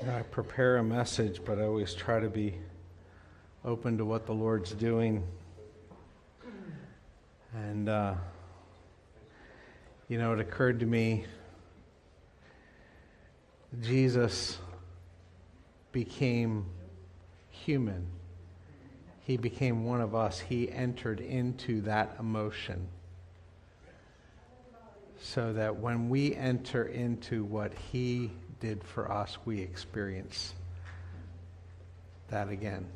I prepare a message, but I always try to be open to what the Lord's doing. And, it occurred to me, Jesus became human. He became one of us. He entered into that emotion. So that when we enter into what He did for us, we experience that again.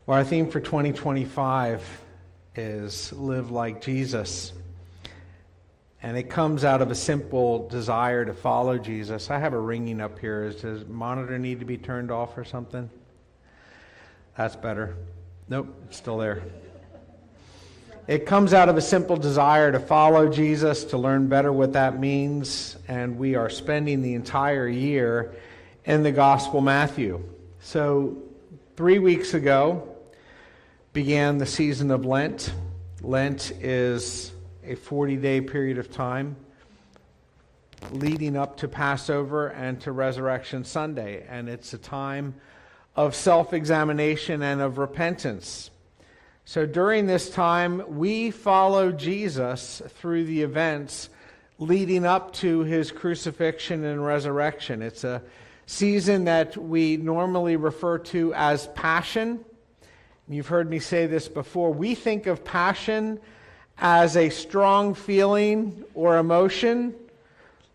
Well, our theme for 2025 is Live Like Jesus. And it comes out of a simple desire to follow Jesus. I have a ringing up here. Does the monitor need to be turned off or something? That's better. Nope, it's still there. It comes out of a simple desire to follow Jesus, to learn better what that means, and we are spending the entire year in the Gospel Matthew. So 3 weeks ago began the season of Lent. Lent is a 40-day period of time leading up to Passover and to Resurrection Sunday, and it's a time of self-examination and of repentance. So during this time, we follow Jesus through the events leading up to His crucifixion and resurrection. It's a season that we normally refer to as Passion. You've heard me say this before. We think of passion as a strong feeling or emotion,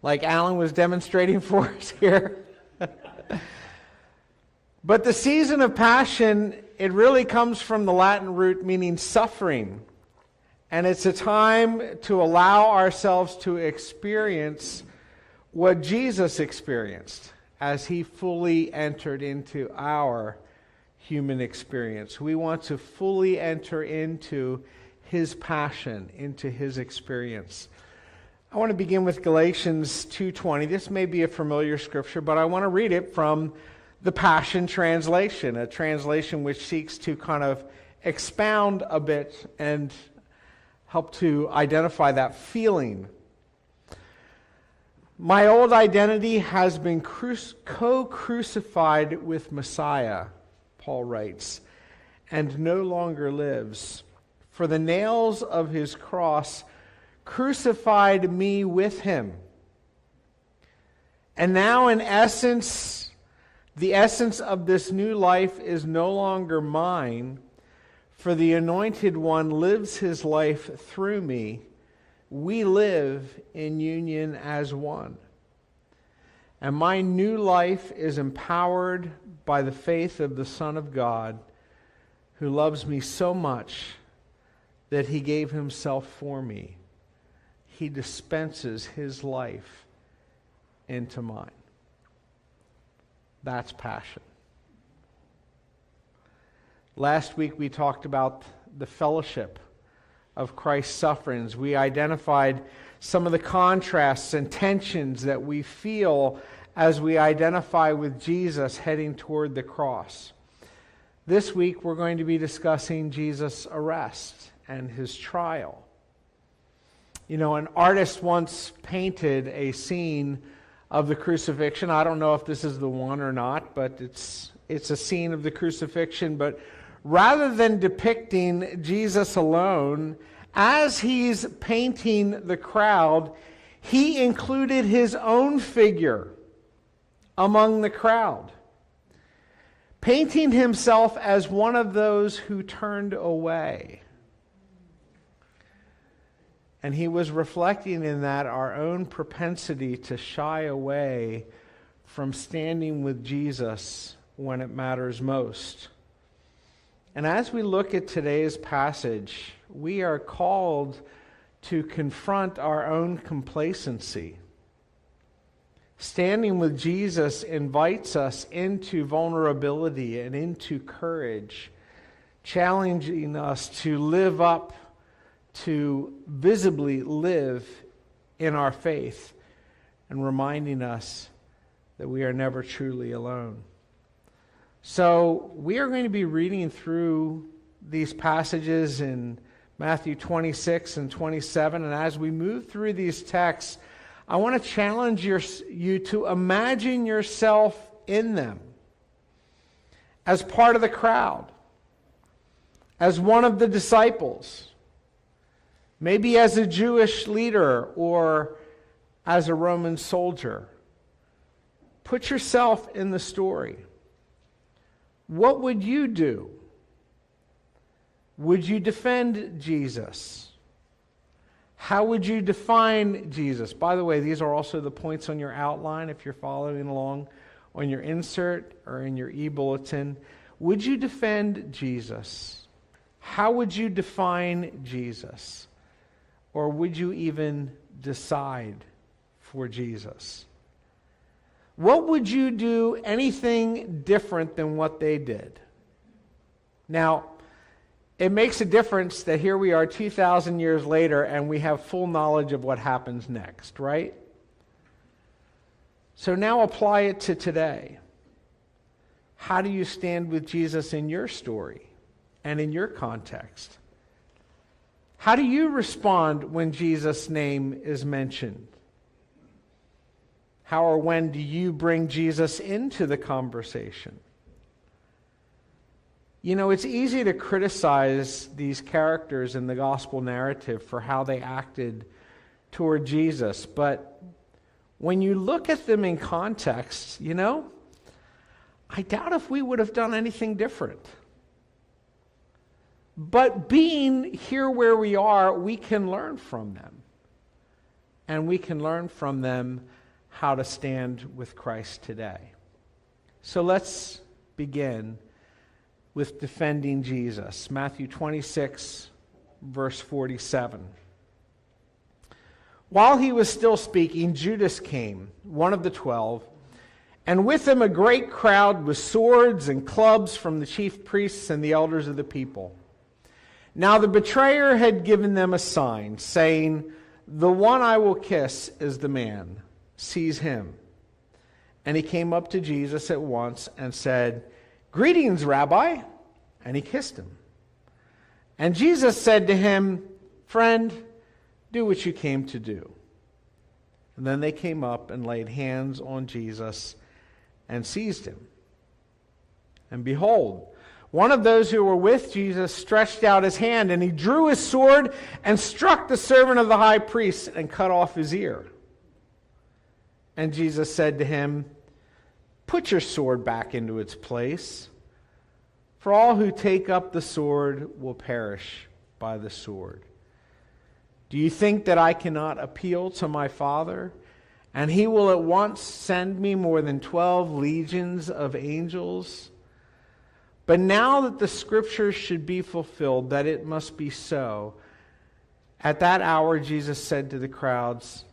like Alan was demonstrating for us here. But the season of Passion, it really comes from the Latin root meaning suffering. And it's a time to allow ourselves to experience what Jesus experienced as He fully entered into our human experience. We want to fully enter into His passion, into His experience. I want to begin with Galatians 2:20. This may be a familiar scripture, but I want to read it from the Passion Translation, a translation which seeks to kind of expound a bit and help to identify that feeling. My old identity has been co-crucified with Messiah, Paul writes, and no longer lives. For the nails of His cross crucified me with Him. And now in essence, the essence of this new life is no longer mine, for the Anointed One lives His life through me. We live in union as one. And my new life is empowered by the faith of the Son of God, who loves me so much that He gave Himself for me. He dispenses His life into mine. That's passion. Last week we talked about the fellowship of Christ's sufferings. We identified some of the contrasts and tensions that we feel as we identify with Jesus heading toward the cross. This week we're going to be discussing Jesus' arrest and His trial. An artist once painted a scene of the crucifixion. I don't know if this is the one or not, but it's a scene of the crucifixion. But rather than depicting Jesus alone, as he's painting the crowd, he included his own figure among the crowd, painting himself as one of those who turned away. And he was reflecting in that our own propensity to shy away from standing with Jesus when it matters most. And as we look at today's passage, we are called to confront our own complacency. Standing with Jesus invites us into vulnerability and into courage, challenging us to live up, to visibly live in our faith, and reminding us that we are never truly alone. So we are going to be reading through these passages in Matthew 26 and 27, and as we move through these texts, I want to challenge you to imagine yourself in them as part of the crowd, as one of the disciples, maybe as a Jewish leader or as a Roman soldier. Put yourself in the story. What would you do? Would you defend Jesus? How would you define Jesus? By the way, these are also the points on your outline if you're following along on your insert or in your e-bulletin. Would you defend Jesus? How would you define Jesus? Or would you even decide for Jesus? What would you do anything different than what they did? Now, it makes a difference that here we are 2,000 years later and we have full knowledge of what happens next, right? So now apply it to today. How do you stand with Jesus in your story and in your context? How do you respond when Jesus' name is mentioned? How or when do you bring Jesus into the conversation? You know, it's easy to criticize these characters in the gospel narrative for how they acted toward Jesus, but when you look at them in context, you know, I doubt if we would have done anything different. But being here where we are, we can learn from them. And we can learn from them how to stand with Christ today. So let's begin with defending Jesus. Matthew 26, verse 47. While he was still speaking, Judas came, one of the 12, and with him a great crowd with swords and clubs from the chief priests and the elders of the people. Now the betrayer had given them a sign, saying, "The one I will kiss is the man. Seize him." And he came up to Jesus at once and said, "Greetings, Rabbi," and he kissed him. And Jesus said to him, "Friend, do what you came to do." And then they came up and laid hands on Jesus and seized him. And behold, one of those who were with Jesus stretched out his hand, and he drew his sword and struck the servant of the high priest and cut off his ear. And Jesus said to him, "Put your sword back into its place, for all who take up the sword will perish by the sword. Do you think that I cannot appeal to my Father, and he will at once send me more than 12 legions of angels? But now that the scriptures should be fulfilled, that it must be so." At that hour, Jesus said to the crowds,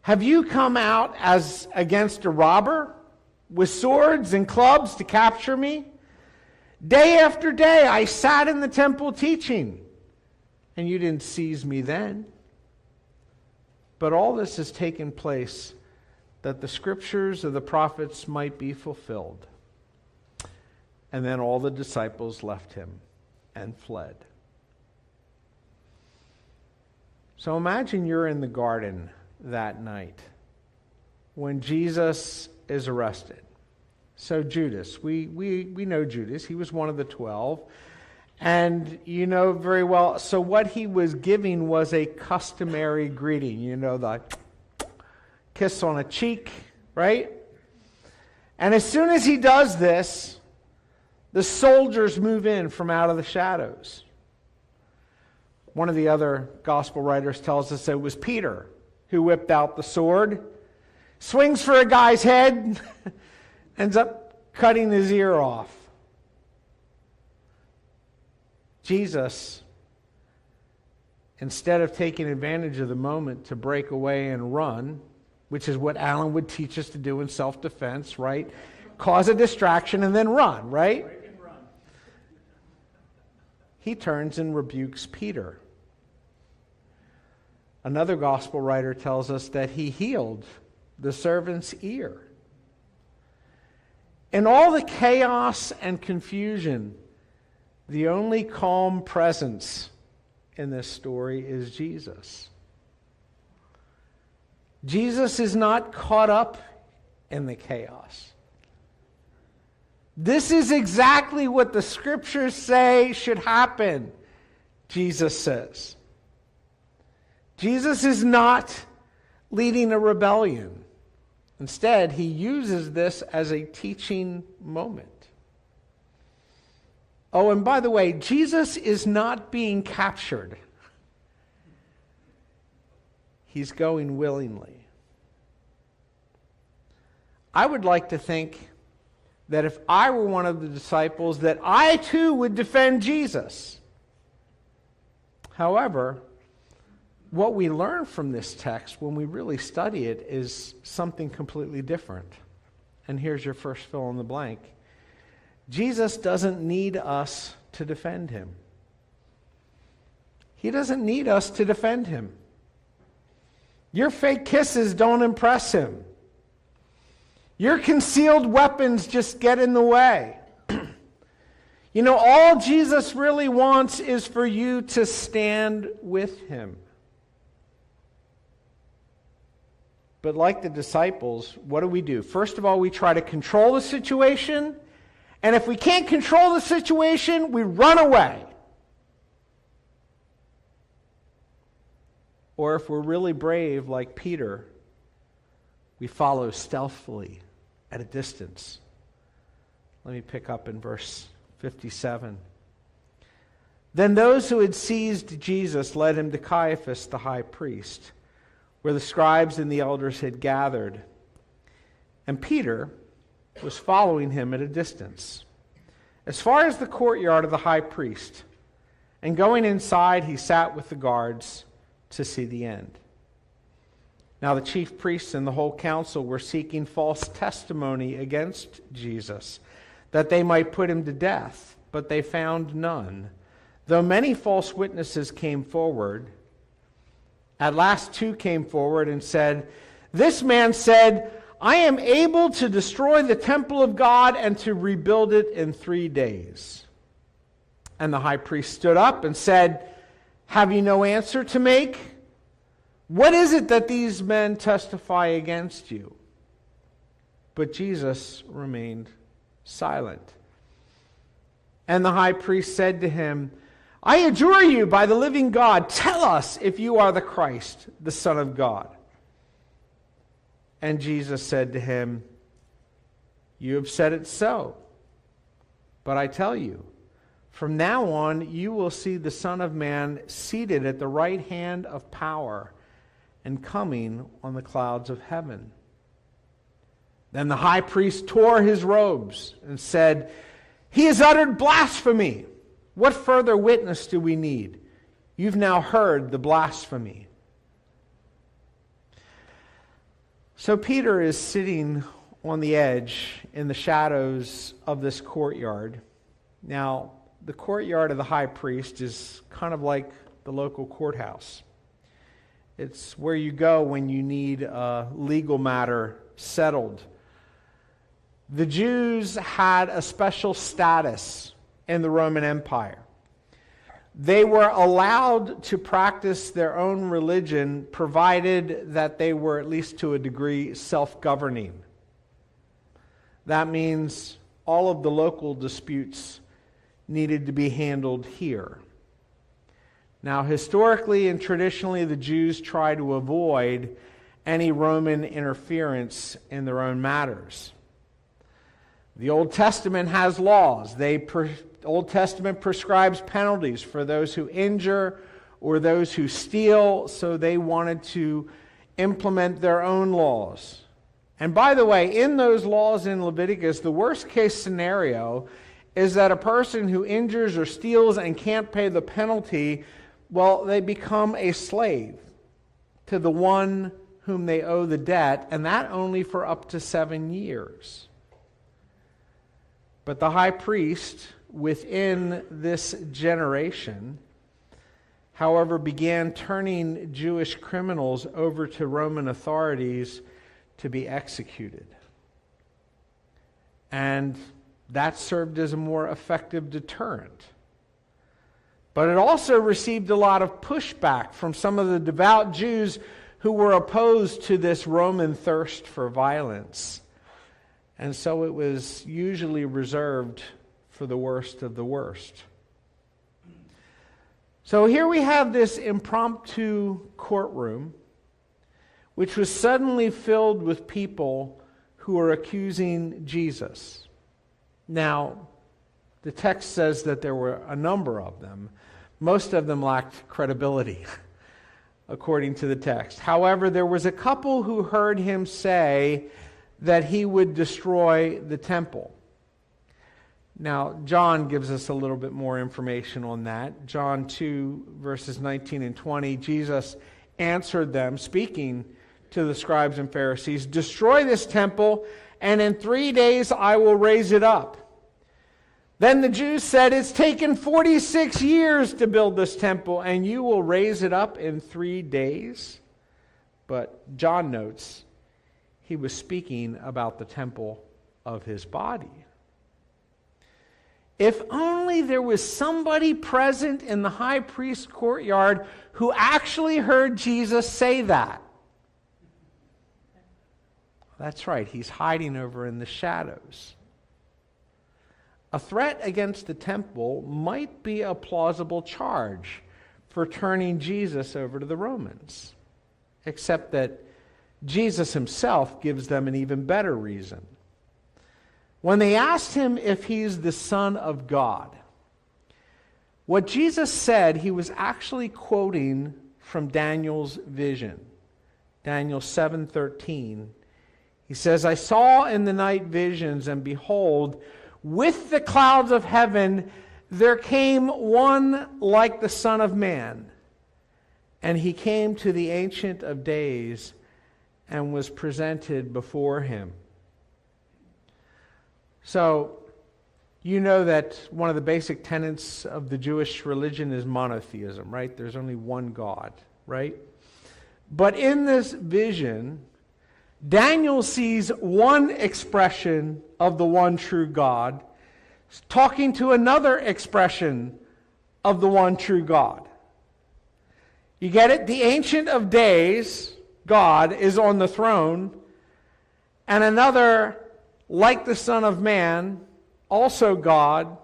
"Have you come out as against a robber with swords and clubs to capture me? Day after day I sat in the temple teaching, and you didn't seize me then. But all this has taken place that the scriptures of the prophets might be fulfilled." And then all the disciples left him and fled. So imagine you're in the garden that night when Jesus is arrested. So Judas, we know Judas. He was one of the 12. And you know very well, so what he was giving was a customary greeting. You know, the kiss on a cheek, right? And as soon as he does this, the soldiers move in from out of the shadows. One of the other gospel writers tells us it was Peter who whipped out the sword, swings for a guy's head, ends up cutting his ear off. Jesus, instead of taking advantage of the moment to break away and run, which is what Alan would teach us to do in self-defense, right? Cause a distraction and then run, right? He turns and rebukes Peter. Another gospel writer tells us that he healed the servant's ear. In all the chaos and confusion, the only calm presence in this story is Jesus. Jesus is not caught up in the chaos. This is exactly what the scriptures say should happen, Jesus says. Jesus is not leading a rebellion. Instead, he uses this as a teaching moment. Oh, and by the way, Jesus is not being captured. He's going willingly. I would like to think that if I were one of the disciples, that I too would defend Jesus. However, what we learn from this text when we really study it is something completely different. And here's your first fill in the blank. Jesus doesn't need us to defend him. He doesn't need us to defend him. Your fake kisses don't impress him. Your concealed weapons just get in the way. You know, all Jesus really wants is for you to stand with him. But like the disciples, what do? First of all, we try to control the situation. And if we can't control the situation, we run away. Or if we're really brave, like Peter, we follow stealthily at a distance. Let me pick up in verse 57. Then those who had seized Jesus led him to Caiaphas, the high priest, where the scribes and the elders had gathered. And Peter was following him at a distance, as far as the courtyard of the high priest. And going inside, he sat with the guards to see the end. Now the chief priests and the whole council were seeking false testimony against Jesus, that they might put him to death, but they found none. Though many false witnesses came forward, at last two came forward and said, "This man said, I am able to destroy the temple of God and to rebuild it in 3 days." And the high priest stood up and said, "Have you no answer to make? What is it that these men testify against you?" But Jesus remained silent. And the high priest said to him, "I adjure you by the living God, tell us if you are the Christ, the Son of God." And Jesus said to him, "You have said it so. But I tell you, from now on you will see the Son of Man seated at the right hand of power and coming on the clouds of heaven." Then the high priest tore his robes and said, "He has uttered blasphemy. What further witness do we need? You've now heard the blasphemy." So Peter is sitting on the edge in the shadows of this courtyard. Now, the courtyard of the high priest is kind of like the local courthouse. It's where you go when you need a legal matter settled. The Jews had a special status in the Roman Empire. They were allowed to practice their own religion, provided that they were, at least to a degree, self-governing. That means all of the local disputes needed to be handled here. Now, historically and traditionally, the Jews try to avoid any Roman interference in their own matters. The Old Testament has laws. Old Testament prescribes penalties for those who injure or those who steal, so they wanted to implement their own laws. And by the way, in those laws in Leviticus, the worst case scenario is that a person who injures or steals and can't pay the penalty, well, they become a slave to the one whom they owe the debt, and that only for up to 7 years. But the high priest within this generation, however, began turning Jewish criminals over to Roman authorities to be executed. And that served as a more effective deterrent. But it also received a lot of pushback from some of the devout Jews who were opposed to this Roman thirst for violence. And so it was usually reserved for the worst of the worst. So here we have this impromptu courtroom, which was suddenly filled with people who are accusing Jesus. Now, the text says that there were a number of them. Most of them lacked credibility, according to the text. However, there was a couple who heard him say that he would destroy the temple. Now, John gives us a little bit more information on that. John 2, verses 19 and 20, Jesus answered them, speaking to the scribes and Pharisees, "Destroy this temple, and in 3 days I will raise it up." Then the Jews said, "It's taken 46 years to build this temple, and you will raise it up in 3 days?" But John notes he was speaking about the temple of his body. If only there was somebody present in the high priest's courtyard who actually heard Jesus say that. That's right, he's hiding over in the shadows. A threat against the temple might be a plausible charge for turning Jesus over to the Romans, except that Jesus himself gives them an even better reason. When they asked him if he's the Son of God, what Jesus said, he was actually quoting from Daniel's vision. Daniel 7:13. He says, "I saw in the night visions, and behold, with the clouds of heaven there came one like the Son of Man. And he came to the Ancient of Days and was presented before him." So, you know that one of the basic tenets of the Jewish religion is monotheism, right? There's only one God, right? But in this vision, Daniel sees one expression of the one true God talking to another expression of the one true God. You get it? The Ancient of Days, God, is on the throne, and another, like the Son of Man, also God,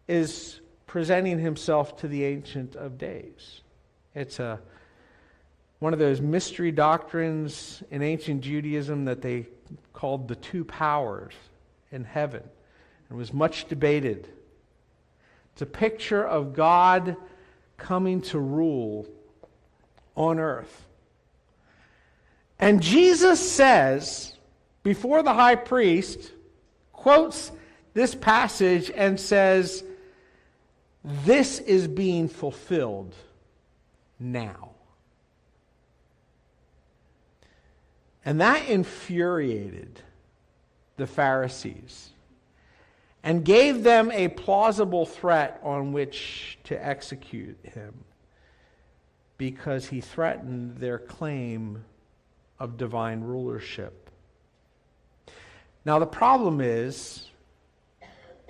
is presenting himself to the Ancient of Days. It's one of those mystery doctrines in ancient Judaism that they called the two powers in heaven. It was much debated. It's a picture of God coming to rule on earth. And Jesus says, before the high priest, quotes this passage and says, "This is being fulfilled now." And that infuriated the Pharisees and gave them a plausible threat on which to execute him, because he threatened their claim of divine rulership. Now the problem is,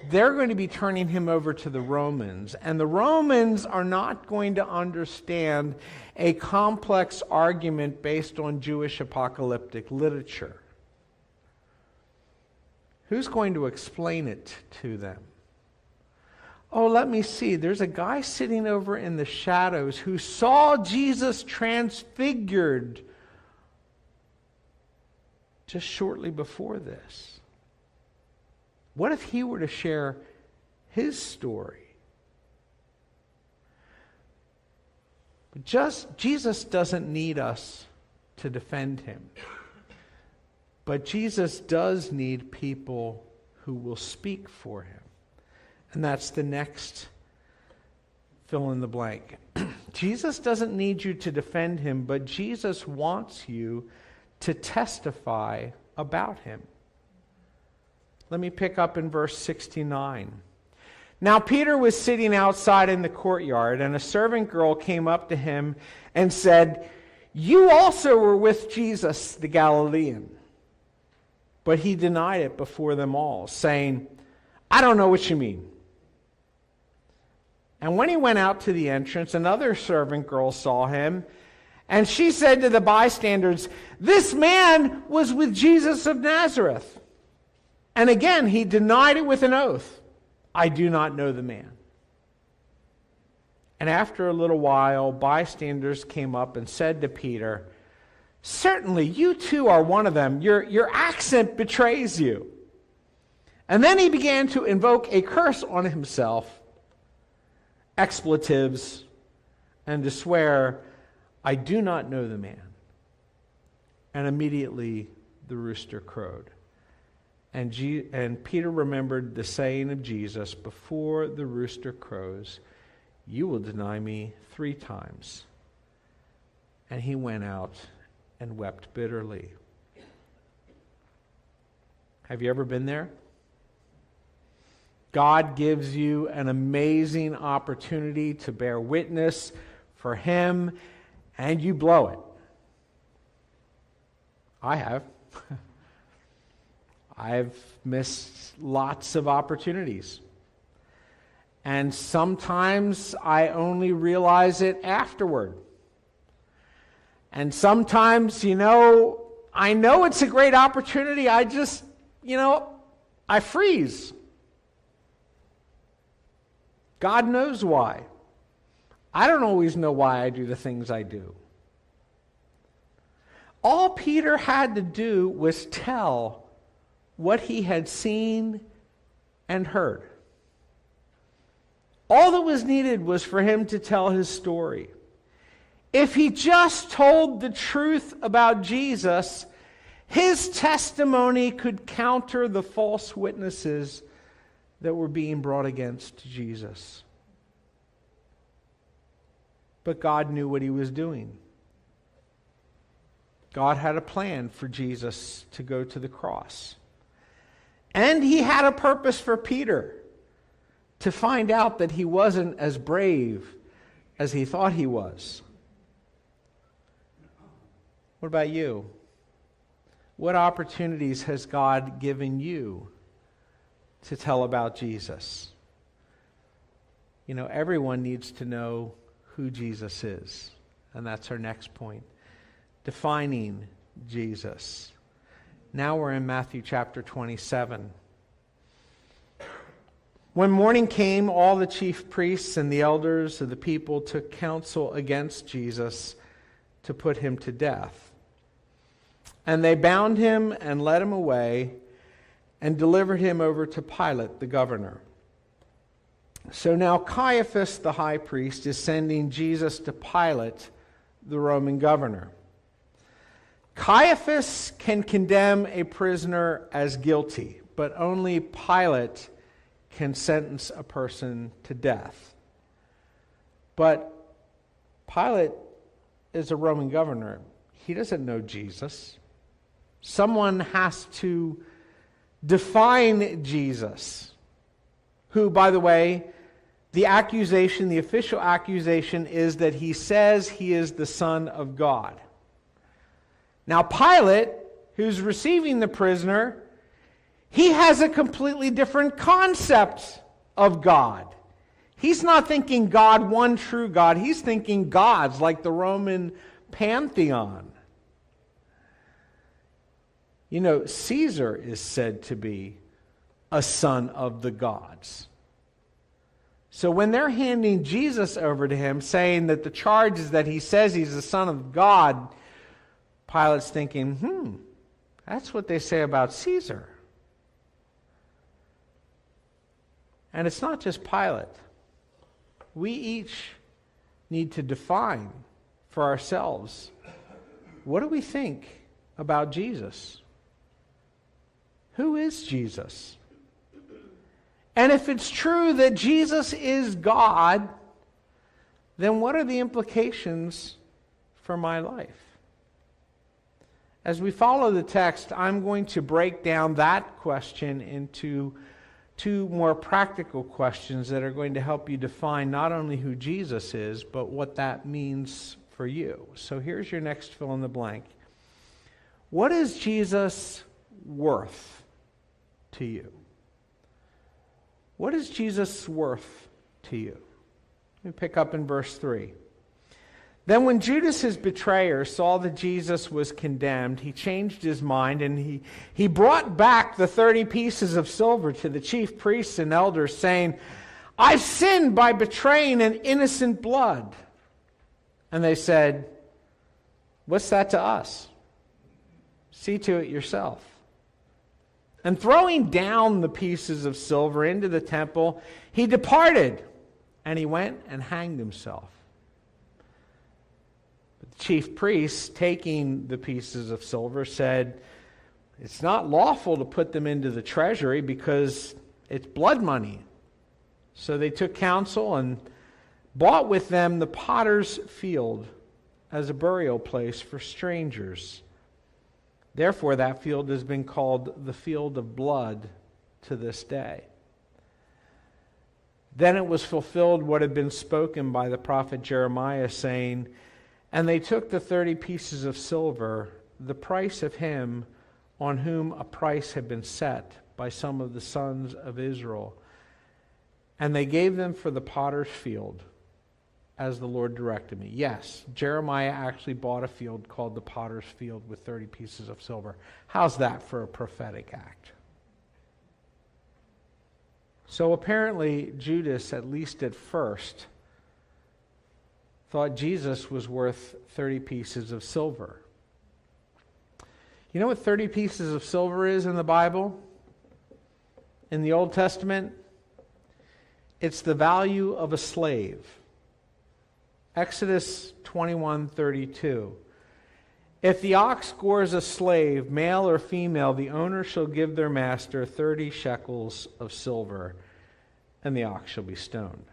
they're going to be turning him over to the Romans, and the Romans are not going to understand a complex argument based on Jewish apocalyptic literature. Who's going to explain it to them? Oh, let me see. There's a guy sitting over in the shadows who saw Jesus transfigured just shortly before this. What if he were to share his story? But Jesus doesn't need us to defend him. But Jesus does need people who will speak for him. And that's the next fill in the blank. Jesus doesn't need you to defend him, but Jesus wants you to testify about him. Let me pick up in verse 69. Now Peter was sitting outside in the courtyard, and a servant girl came up to him and said, "You also were with Jesus the Galilean." But he denied it before them all, saying, "I don't know what you mean." And when he went out to the entrance, another servant girl saw him And she said to the bystanders, "This man was with Jesus of Nazareth." And again, he denied it with an oath. "I do not know the man." And after a little while, bystanders came up and said to Peter, "Certainly, you too are one of them. Your accent betrays you." And then he began to invoke a curse on himself, expletives, and to swear, "I do not know the man." And immediately the rooster crowed. And Peter remembered the saying of Jesus, "Before the rooster crows, you will deny me 3 times." And he went out and wept bitterly. Have you ever been there? God gives you an amazing opportunity to bear witness for Him, and you blow it. I have. I've missed lots of opportunities. And sometimes I only realize it afterward. And sometimes, I know it's a great opportunity. I just, I freeze. God knows why. I don't always know why I do the things I do. All Peter had to do was tell what he had seen and heard. All that was needed was for him to tell his story. If he just told the truth about Jesus, his testimony could counter the false witnesses that were being brought against Jesus. But God knew what He was doing. God had a plan for Jesus to go to the cross. And He had a purpose for Peter to find out that he wasn't as brave as he thought he was. What about you? What opportunities has God given you to tell about Jesus? Everyone needs to know who Jesus is. And that's our next point. Defining Jesus. Now we're in Matthew chapter 27. When morning came, all the chief priests and the elders of the people took counsel against Jesus to put Him to death. And they bound Him and led Him away and delivered Him over to Pilate, the governor. So now Caiaphas, the high priest, is sending Jesus to Pilate, the Roman governor. Caiaphas can condemn a prisoner as guilty, but only Pilate can sentence a person to death. But Pilate is a Roman governor. He doesn't know Jesus. Someone has to define Jesus, who, by the way, the official accusation is that he says he is the Son of God. Now, Pilate, who's receiving the prisoner, he has a completely different concept of God. He's not thinking God, one true God. He's thinking gods like the Roman pantheon. Caesar is said to be a son of the gods. So when they're handing Jesus over to him, saying that the charge is that he says he's the Son of God, Pilate's thinking, that's what they say about Caesar. And it's not just Pilate. We each need to define for ourselves, what do we think about Jesus? Who is Jesus? And if it's true that Jesus is God, then what are the implications for my life? As we follow the text, I'm going to break down that question into 2 more practical questions that are going to help you define not only who Jesus is, but what that means for you. So here's your next fill in the blank. What is Jesus worth to you? What is Jesus worth to you? Let me pick up in verse 3. Then when Judas, his betrayer, saw that Jesus was condemned, he changed his mind, and he brought back the 30 pieces of silver to the chief priests and elders, saying, "I've sinned by betraying an innocent blood." And they said, "What's that to us? See to it yourself." And throwing down the pieces of silver into the temple, he departed, and he went and hanged himself. But the chief priests, taking the pieces of silver, said, "It's not lawful to put them into the treasury because it's blood money." So they took counsel and bought with them the potter's field as a burial place for strangers. Therefore, that field has been called the field of blood to this day. Then it was fulfilled what had been spoken by the prophet Jeremiah, saying, "And they took the 30 pieces of silver, the price of him on whom a price had been set by some of the sons of Israel, and they gave them for the potter's field, as the Lord directed me." Yes, Jeremiah actually bought a field called the potter's field with 30 pieces of silver. How's that for a prophetic act? So apparently Judas, at least at first, thought Jesus was worth 30 pieces of silver. You know what 30 pieces of silver is in the Bible? In the Old Testament? It's the value of a slave. Exodus 21:32. If the ox gores a slave, male or female, the owner shall give their master 30 shekels of silver, and the ox shall be stoned.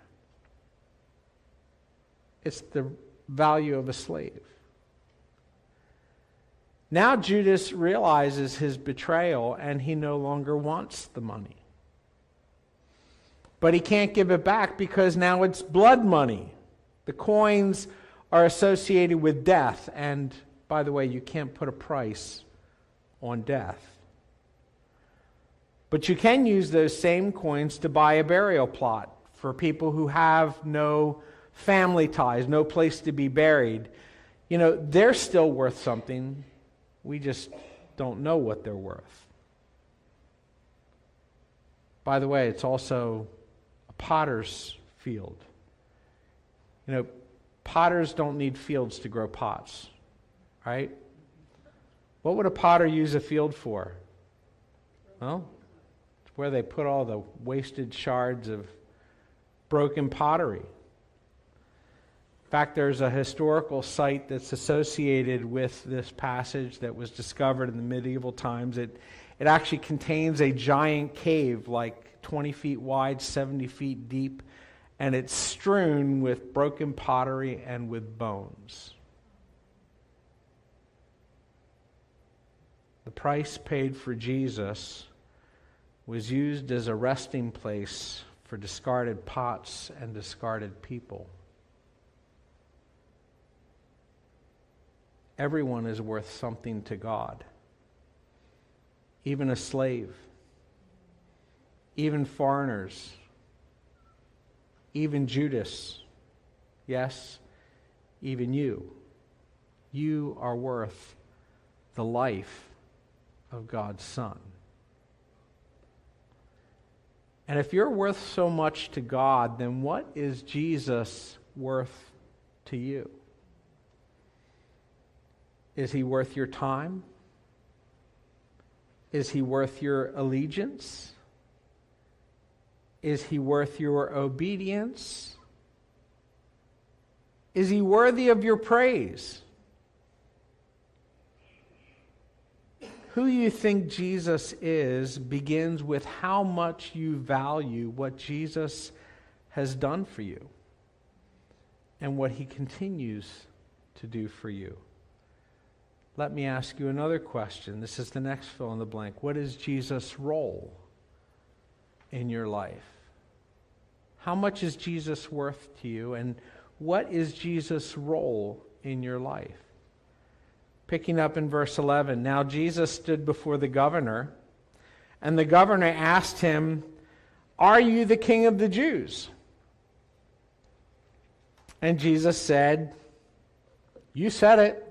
It's the value of a slave. Now Judas realizes his betrayal, and he no longer wants the money. But he can't give it back because now it's blood money. The coins are associated with death, and by the way, you can't put a price on death. But you can use those same coins to buy a burial plot for people who have no family ties, no place to be buried. You know, they're still worth something. We just don't know what they're worth. By the way, it's also a potter's field. You know, potters don't need fields to grow pots, right? What would a potter use a field for? Well, it's where they put all the wasted shards of broken pottery. In fact, there's a historical site that's associated with this passage that was discovered in the medieval times. It actually contains a giant cave, like 20 feet wide, 70 feet deep, and it's strewn with broken pottery and with bones. The price paid for Jesus was used as a resting place for discarded pots and discarded people. Everyone is worth something to God. Even a slave. Even foreigners. Even Judas. Yes, even you. You are worth the life of God's Son. And if you're worth so much to God, then what is Jesus worth to you? Is he worth your time? Is he worth your allegiance? Is he worth your obedience? Is he worthy of your praise? Who you think Jesus is begins with how much you value what Jesus has done for you and what he continues to do for you. Let me ask you another question. This is the next fill in the blank. What is Jesus' role in your life? How much is Jesus worth to you, and what is Jesus' role in your life? Picking up in verse 11, now Jesus stood before the governor, and the governor asked him, "Are you the king of the Jews?" And Jesus said, You said it.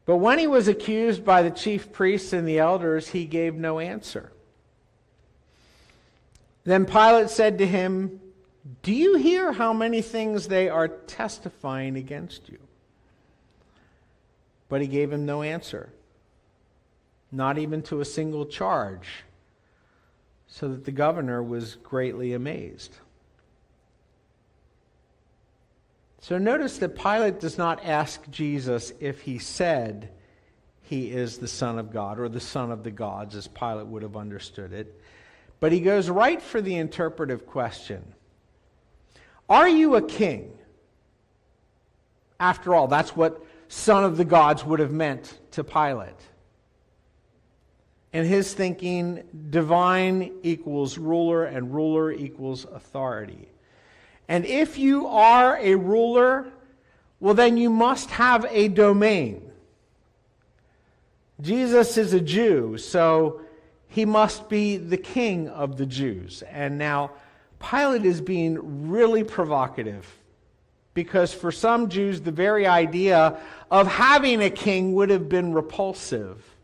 But when he was accused by the chief priests and the elders, he gave no answer. Then Pilate said to him, "Do you hear how many things they are testifying against you?" But he gave him no answer, not even to a single charge, so that the governor was greatly amazed. So notice that Pilate does not ask Jesus if he said he is the Son of God or the Son of the gods, as Pilate would have understood it. But he goes right for the interpretive question. Are you a king? After all, that's what Son of the gods would have meant to Pilate. In his thinking, divine equals ruler and ruler equals authority. And if you are a ruler, well, then you must have a domain. Jesus is a Jew, so he must be the king of the Jews. And now Pilate is being really provocative, because for some Jews, the very idea of having a king would have been repulsive.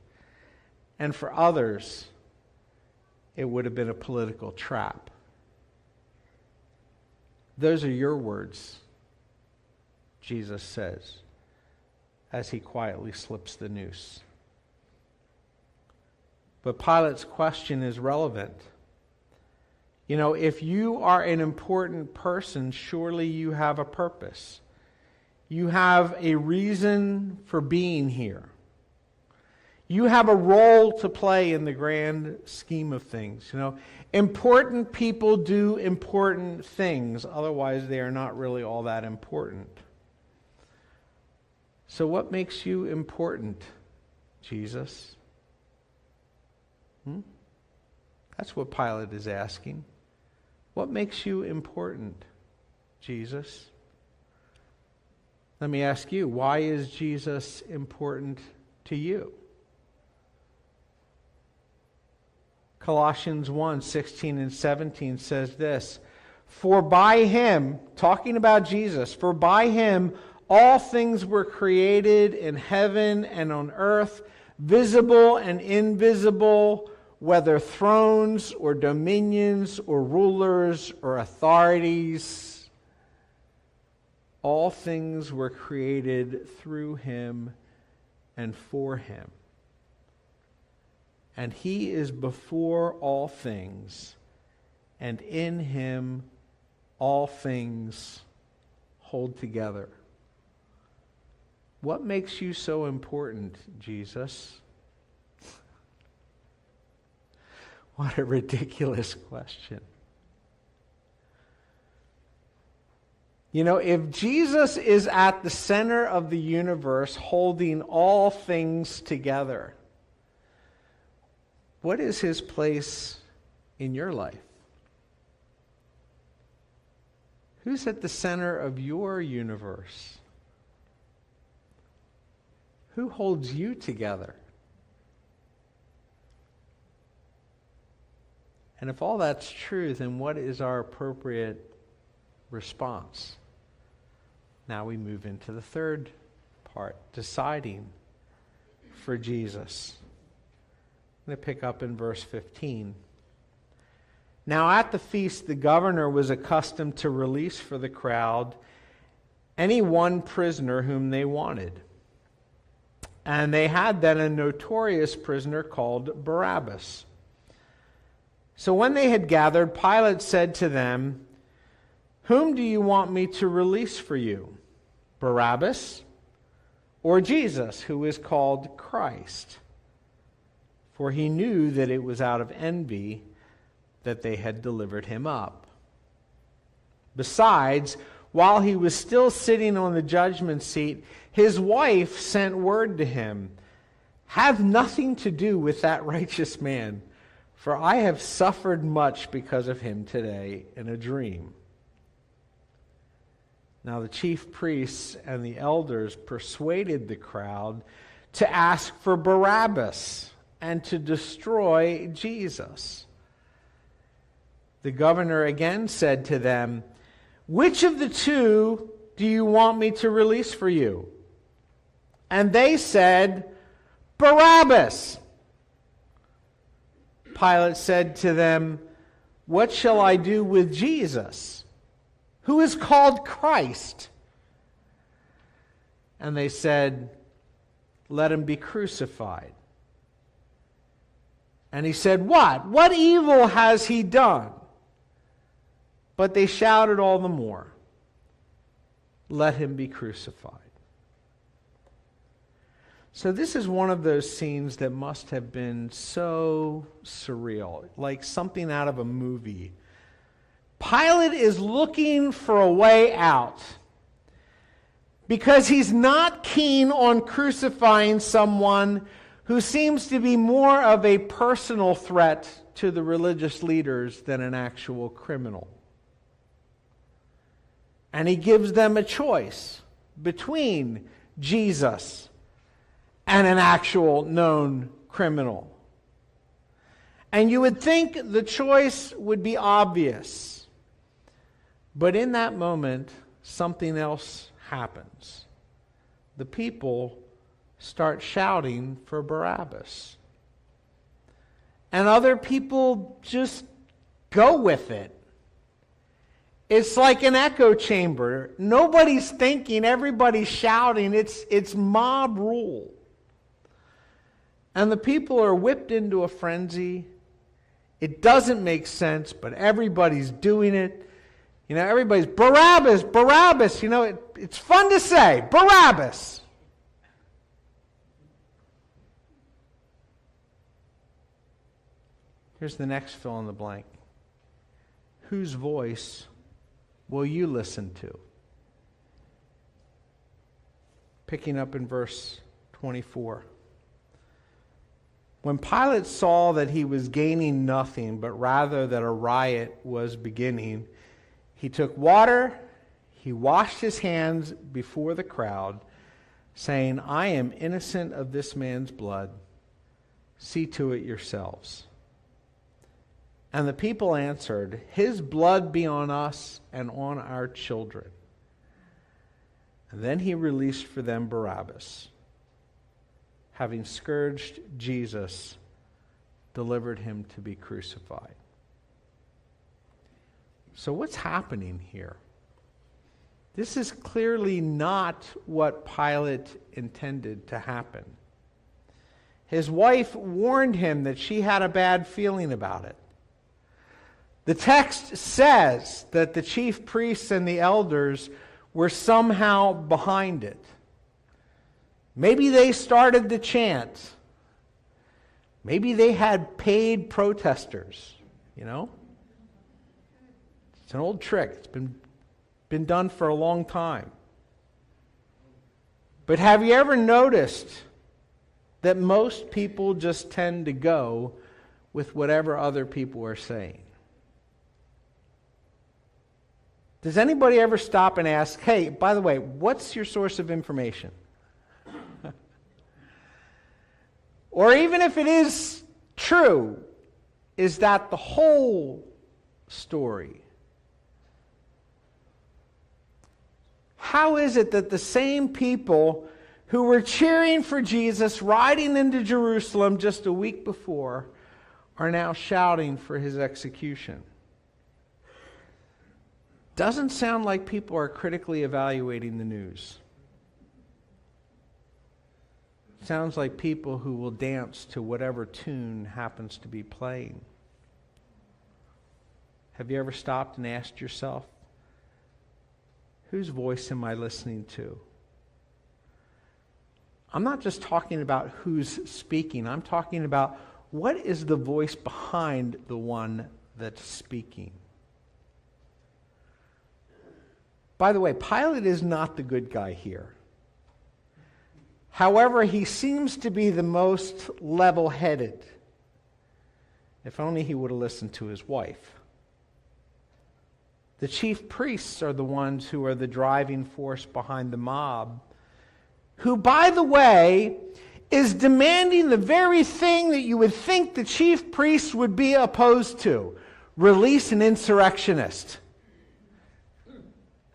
And for others, it would have been a political trap. Those are your words, Jesus says, as he quietly slips the noose. But Pilate's question is relevant. You know, if you are an important person, surely you have a purpose. You have a reason for being here. You have a role to play in the grand scheme of things. You know, important people do important things. Otherwise, they are not really all that important. So what makes you important, Jesus? That's what Pilate is asking. What makes you important, Jesus? Let me ask you, why is Jesus important to you? Colossians 1:16 and 17 says this, "For by him," talking about Jesus, "for by him all things were created in heaven and on earth, visible and invisible, whether thrones or dominions or rulers or authorities. All things were created through him and for him. And he is before all things, and in him all things hold together." What makes you so important, Jesus? What a ridiculous question. You know, if Jesus is at the center of the universe, holding all things together, what is his place in your life? Who's at the center of your universe? Who holds you together? And if all that's true, then what is our appropriate response? Now we move into the third part, deciding for Jesus. I'm going to pick up in verse 15. "Now at the feast, the governor was accustomed to release for the crowd any one prisoner whom they wanted. And they had then a notorious prisoner called Barabbas. So when they had gathered, Pilate said to them, 'Whom do you want me to release for you, Barabbas or Jesus, who is called Christ?' For he knew that it was out of envy that they had delivered him up. Besides, while he was still sitting on the judgment seat, his wife sent word to him, 'Have nothing to do with that righteous man, for I have suffered much because of him today in a dream.' Now the chief priests and the elders persuaded the crowd to ask for Barabbas and to destroy Jesus. The governor again said to them, which of the two do you want me to release for you?" And they said, "Barabbas." Pilate said to them, "What shall I do with Jesus, who is called Christ?" And they said, "Let him be crucified." And he said, "What? What evil has he done?" But they shouted all the more, "Let him be crucified." So this is one of those scenes that must have been so surreal, like something out of a movie. Pilate is looking for a way out because he's not keen on crucifying someone who seems to be more of a personal threat to the religious leaders than an actual criminal. And he gives them a choice between Jesus and an actual known criminal. And you would think the choice would be obvious. But in that moment, something else happens. The people start shouting for Barabbas. And other people just go with it. It's like an echo chamber. Nobody's thinking, everybody's shouting. It's mob rule. And the people are whipped into a frenzy. It doesn't make sense, but everybody's doing it. Everybody's, "Barabbas, Barabbas." It's fun to say, Barabbas. Here's the next fill in the blank. Whose voice will you listen to? Picking up in verse 24. When Pilate saw that he was gaining nothing, but rather that a riot was beginning, he took water, he washed his hands before the crowd, saying, "I am innocent of this man's blood. See to it yourselves." And the people answered, "His blood be on us and on our children." And then he released for them Barabbas, having scourged Jesus, delivered him to be crucified. So what's happening here? This is clearly not what Pilate intended to happen. His wife warned him that she had a bad feeling about it. The text says that the chief priests and the elders were somehow behind it. Maybe they started the chant. Maybe they had paid protesters, It's an old trick. It's been done for a long time. But have you ever noticed that most people just tend to go with whatever other people are saying? Does anybody ever stop and ask, "Hey, by the way, what's your source of information?" Or even if it is true, is that the whole story? How is it that the same people who were cheering for Jesus riding into Jerusalem just a week before are now shouting for his execution? Doesn't sound like people are critically evaluating the news. Sounds like people who will dance to whatever tune happens to be playing. Have you ever stopped and asked yourself, whose voice am I listening to? I'm not just talking about who's speaking. I'm talking about what is the voice behind the one that's speaking. By the way, Pilate is not the good guy here. However, he seems to be the most level-headed. If only he would have listened to his wife. The chief priests are the ones who are the driving force behind the mob, who, by the way, is demanding the very thing that you would think the chief priests would be opposed to: release an insurrectionist.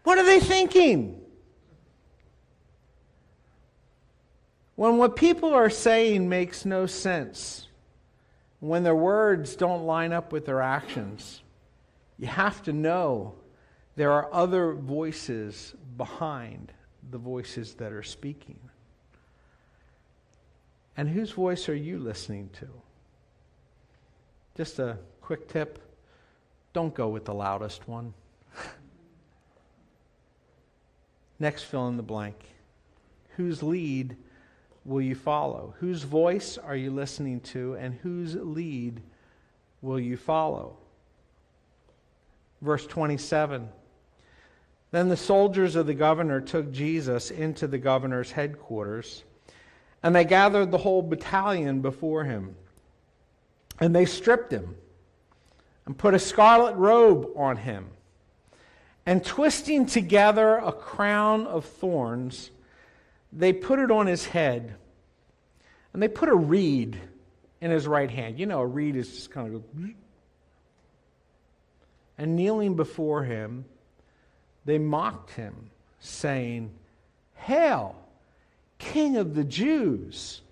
What are they thinking? When what people are saying makes no sense, when their words don't line up with their actions, you have to know there are other voices behind the voices that are speaking. And whose voice are you listening to? Just a quick tip, don't go with the loudest one. Next, fill in the blank. Whose lead will you follow? Whose voice are you listening to, and whose lead will you follow? Verse 27. Then the soldiers of the governor took Jesus into the governor's headquarters, and they gathered the whole battalion before him. And they stripped him and put a scarlet robe on him, and twisting together a crown of thorns, they put it on his head, and they put a reed in his right hand. You know, a reed is just kind of go. And kneeling before him, they mocked him, saying, "Hail, King of the Jews!"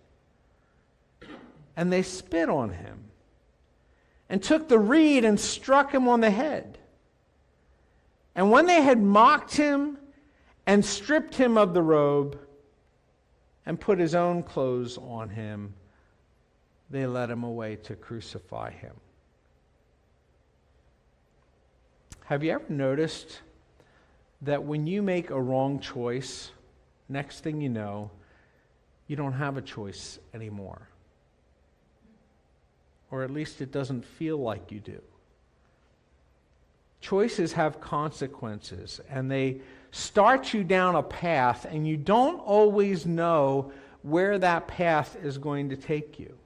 And they spit on him, and took the reed and struck him on the head. And when they had mocked him and stripped him of the robe and put his own clothes on him, they led him away to crucify him. Have you ever noticed that when you make a wrong choice, next thing you know, you don't have a choice anymore? Or at least it doesn't feel like you do. Choices have consequences, and they start you down a path, and you don't always know where that path is going to take you.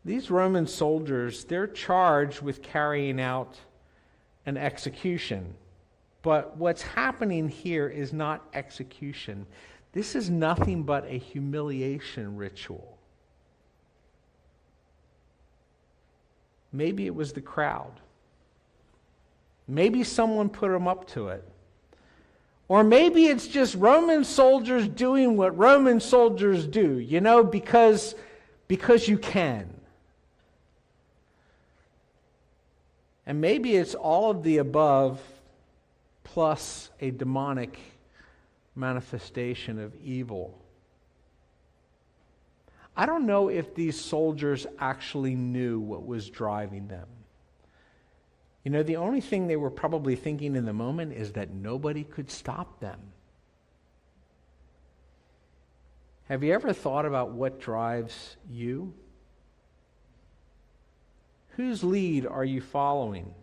These Roman soldiers, they're charged with carrying out an execution. But what's happening here is not execution. This is nothing but a humiliation ritual. Maybe it was the crowd. Maybe someone put them up to it. Or maybe it's just Roman soldiers doing what Roman soldiers do, because you can. And maybe it's all of the above plus a demonic manifestation of evil. I don't know if these soldiers actually knew what was driving them. The only thing they were probably thinking in the moment is that nobody could stop them. Have you ever thought about what drives you? Whose lead are you following?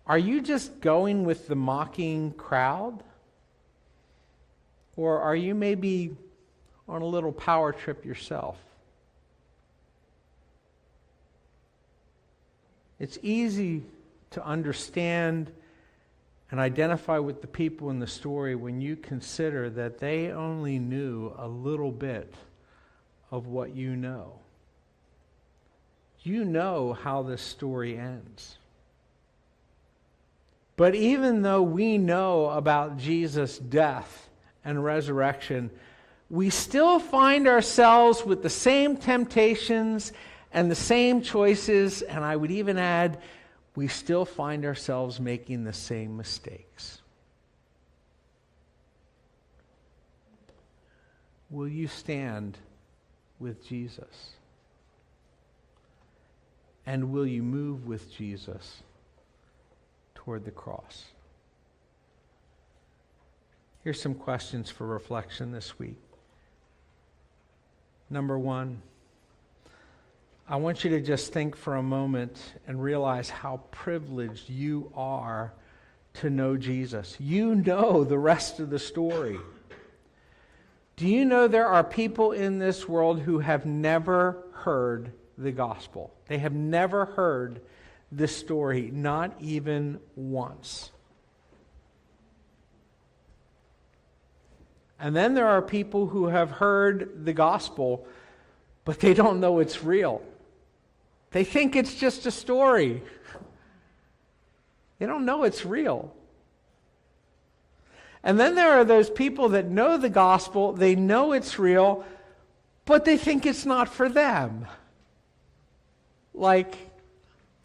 Are you just going with the mocking crowd? Or are you maybe on a little power trip yourself? It's easy to understand and identify with the people in the story when you consider that they only knew a little bit of what you know. You know how this story ends. But even though we know about Jesus' death and resurrection, we still find ourselves with the same temptations and the same choices, and I would even add, we still find ourselves making the same mistakes. Will you stand with Jesus? And will you move with Jesus toward the cross? Here's some questions for reflection this week. Number one, I want you to just think for a moment and realize how privileged you are to know Jesus. You know the rest of the story. Do you know there are people in this world who have never heard the gospel? They have never heard this story, not even once. And then there are people who have heard the gospel, but they don't know it's real. They think it's just a story. They don't know it's real. And then there are those people that know the gospel, they know it's real, but they think it's not for them. Like,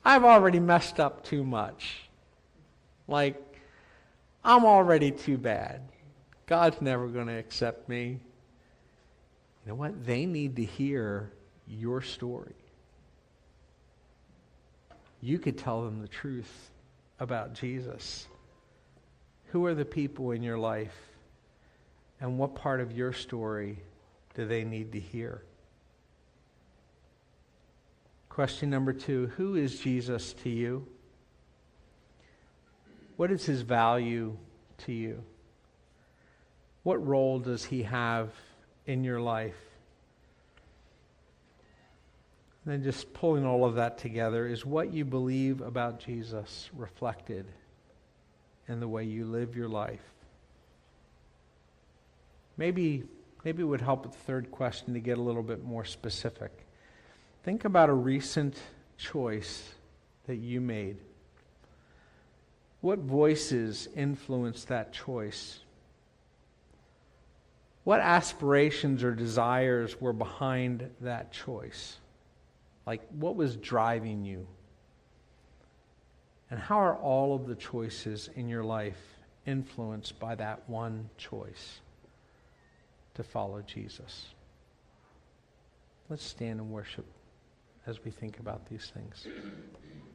I've already messed up too much. Like, I'm already too bad. God's never going to accept me. You know what? They need to hear your story. You could tell them the truth about Jesus. Who are the people in your life? And what part of your story do they need to hear? Question number 2, who is Jesus to you? What is his value to you? What role does he have in your life? And then just pulling all of that together, is what you believe about Jesus reflected in the way you live your life? Maybe it would help with the third question to get a little bit more specific. Think about a recent choice that you made. What voices influenced that choice? What aspirations or desires were behind that choice? Like, what was driving you? And how are all of the choices in your life influenced by that one choice to follow Jesus? Let's stand and worship as we think about these things.